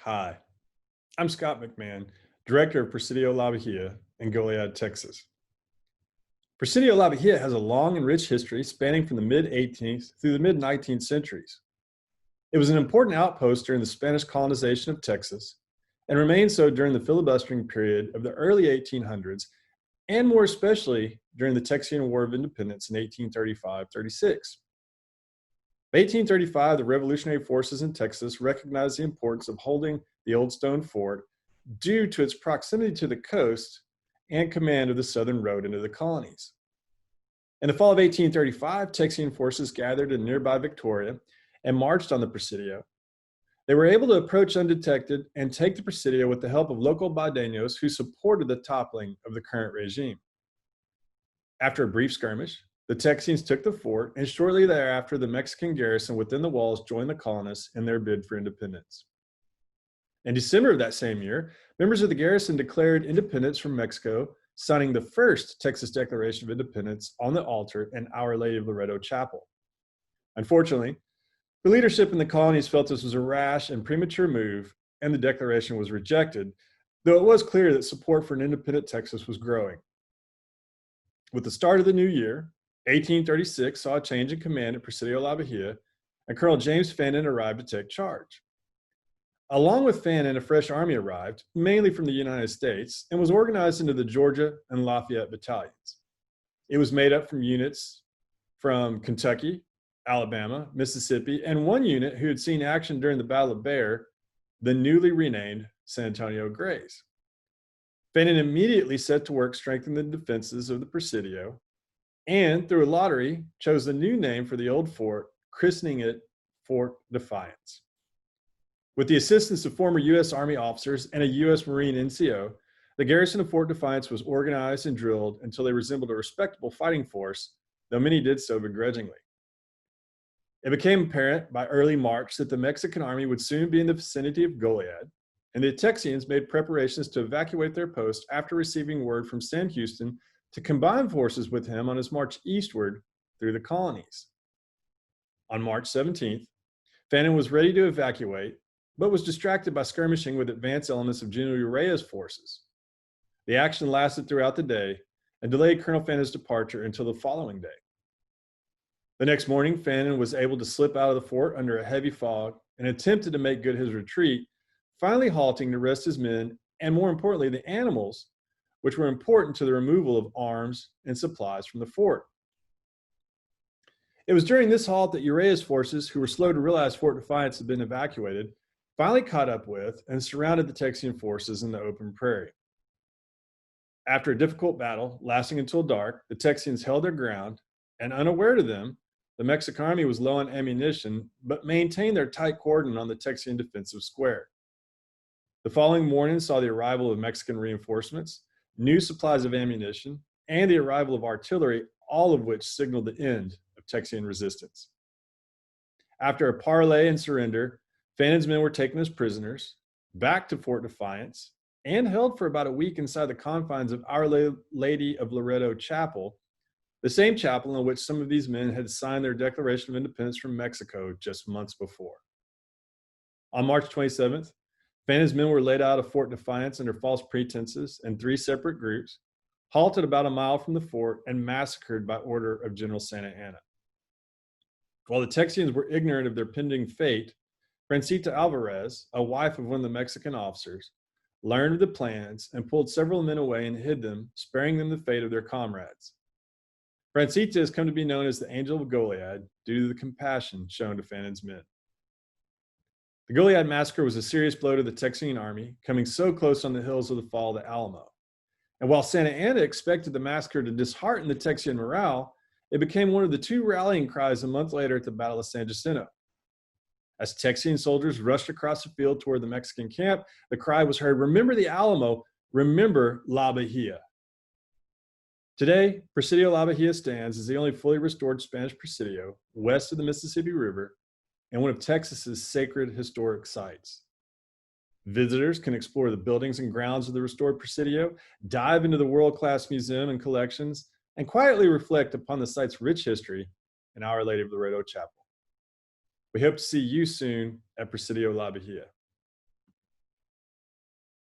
Hi, I'm Scott McMahon, Director of Presidio La Bahia in Goliad, Texas. Presidio La Bahia has a long and rich history spanning from the mid-18th through the mid-19th centuries. It was an important outpost during the Spanish colonization of Texas and remained so during the filibustering period of the early 1800s and more especially during the Texian War of Independence in 1835-36. By 1835, the revolutionary forces in Texas recognized the importance of holding the old stone fort due to its proximity to the coast and command of the southern road into the colonies. In the fall of 1835, Texian forces gathered in nearby Victoria and marched on the Presidio. They were able to approach undetected and take the Presidio with the help of local Baideños who supported the toppling of the current regime. After a brief skirmish, the Texians took the fort, and shortly thereafter, the Mexican garrison within the walls joined the colonists in their bid for independence. In December of that same year, members of the garrison declared independence from Mexico, signing the first Texas Declaration of Independence on the altar in Our Lady of Loreto Chapel. Unfortunately, the leadership in the colonies felt this was a rash and premature move, and the declaration was rejected, though it was clear that support for an independent Texas was growing. With the start of the new year, 1836 saw a change in command at Presidio La Bahia, and Colonel James Fannin arrived to take charge. Along with Fannin, a fresh army arrived, mainly from the United States, and was organized into the Georgia and Lafayette battalions. It was made up from units from Kentucky, Alabama, Mississippi, and one unit who had seen action during the Battle of Bear, the newly renamed San Antonio Grays. Fannin immediately set to work strengthening the defenses of the Presidio, and through a lottery, chose the new name for the old fort, christening it Fort Defiance. With the assistance of former U.S. Army officers and a U.S. Marine NCO, the garrison of Fort Defiance was organized and drilled until they resembled a respectable fighting force, though many did so begrudgingly. It became apparent by early March that the Mexican army would soon be in the vicinity of Goliad, and the Texians made preparations to evacuate their post after receiving word from Sam Houston to combine forces with him on his march eastward through the colonies. On March 17th, Fannin was ready to evacuate, but was distracted by skirmishing with advance elements of General Urrea's forces. The action lasted throughout the day and delayed Colonel Fannin's departure until the following day. The next morning, Fannin was able to slip out of the fort under a heavy fog and attempted to make good his retreat, finally halting to rest his men and, more importantly, the animals, which were important to the removal of arms and supplies from the fort. It was during this halt that Urrea's forces, who were slow to realize Fort Defiance had been evacuated, finally caught up with and surrounded the Texian forces in the open prairie. After a difficult battle lasting until dark, the Texians held their ground, and unaware to them, the Mexican army was low on ammunition, but maintained their tight cordon on the Texian defensive square. The following morning saw the arrival of Mexican reinforcements, new supplies of ammunition, and the arrival of artillery, all of which signaled the end of Texian resistance. After a parley and surrender, Fannin's men were taken as prisoners, back to Fort Defiance, and held for about a week inside the confines of Our Lady of Loreto Chapel, the same chapel in which some of these men had signed their Declaration of Independence from Mexico just months before. On March 27th, Fannin's men were laid out of Fort Defiance under false pretenses in 3 separate groups, halted about a mile from the fort, and massacred by order of General Santa Anna. While the Texians were ignorant of their pending fate, Francita Alvarez, a wife of one of the Mexican officers, learned of the plans and pulled several men away and hid them, sparing them the fate of their comrades. Francita has come to be known as the Angel of Goliad due to the compassion shown to Fannin's men. The Goliad massacre was a serious blow to the Texian army, coming so close on the hills of the fall of the Alamo. And while Santa Anna expected the massacre to dishearten the Texian morale, it became one of the 2 rallying cries a month later at the Battle of San Jacinto. As Texian soldiers rushed across the field toward the Mexican camp, the cry was heard, "Remember the Alamo, remember La Bahia." Today, Presidio La Bahia stands as the only fully restored Spanish Presidio west of the Mississippi River and one of Texas's sacred historic sites. Visitors can explore the buildings and grounds of the restored Presidio, dive into the world-class museum and collections, and quietly reflect upon the site's rich history in Our Lady of Loreto Chapel. We hope to see you soon at Presidio La Bahia.